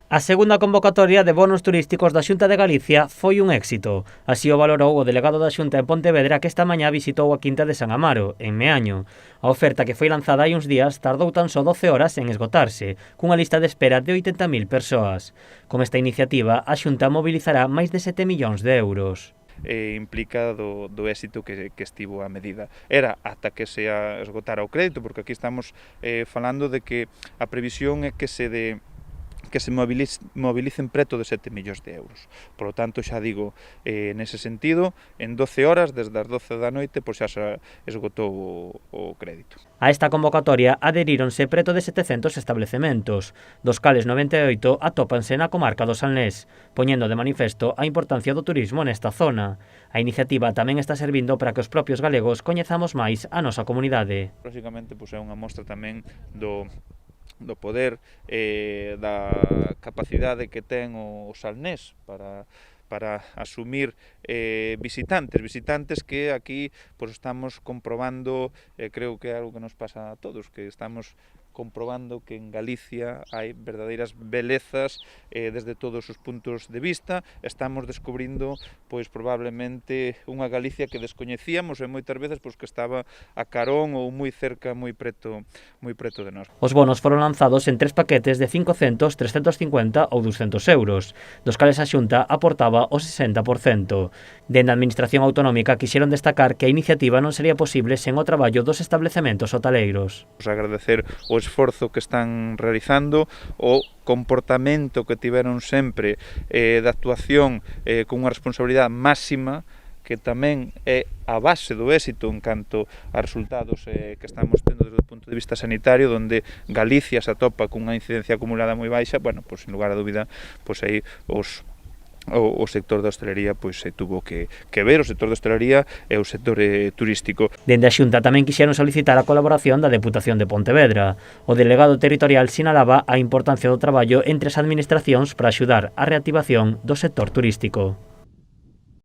A segunda convocatoria de bonos turísticos da Xunta de Galicia foi un éxito. Así o valorou o delegado da Xunta en Pontevedra, que esta mañá visitou a Quinta de San Amaro, en Meaño. A oferta, que foi lanzada hai uns días, tardou tan só 12 horas en esgotarse, cunha lista de espera de 80.000 persoas. Con esta iniciativa, a Xunta mobilizará máis de 7 millóns de euros. Implica do éxito que estivo a medida. Era ata que se esgotara o crédito, porque aquí estamos falando de que a previsión é que se mobilicen preto de 7 millóns de euros. Por lo tanto, xa digo, nese sentido, en 12 horas, desde as 12 da noite, pois xa se esgotou o crédito. A esta convocatoria adheríronse preto de 700 establecementos, dos cales 98 atópanse na comarca do Salnés, poñendo de manifesto a importancia do turismo nesta zona. A iniciativa tamén está servindo para que os propios galegos coñezamos máis a nosa comunidade. Lógicamente, pois é unha mostra tamén do poder, da capacidade que ten o Salnés para asumir visitantes que aquí pois estamos comprobando, creo que é algo que nos pasa a todos, que estamos comprobando que en Galicia hai verdadeiras belezas desde todos os puntos de vista. Estamos descubrindo pois probablemente unha Galicia que descoñecíamos e moitas veces pois que estaba a carón ou moi cerca, moi preto de nós. Os bonos foron lanzados en 3 paquetes de 500, 350 ou 200 euros, dos cales a Xunta aportaba o 60%. Dende a Administración Autonómica quixeron destacar que a iniciativa non sería posible sen o traballo dos establecementos hoteleiros. Agradecer o esforzo que están realizando, o comportamento que tiveron sempre de actuación con unha responsabilidade máxima, que tamén é a base do éxito en canto a resultados que estamos tendo desde o punto de vista sanitario, onde Galicia se atopa cunha incidencia acumulada moi baixa. Bueno, pois, sin lugar a dúbida, pois aí o sector da hostelería pois se tuvo que ver, o sector da hostelería e o sector turístico. Dende a Xunta tamén quixeron solicitar a colaboración da Deputación de Pontevedra. O delegado territorial sinalaba a importancia do traballo entre as administracións para axudar á reactivación do sector turístico.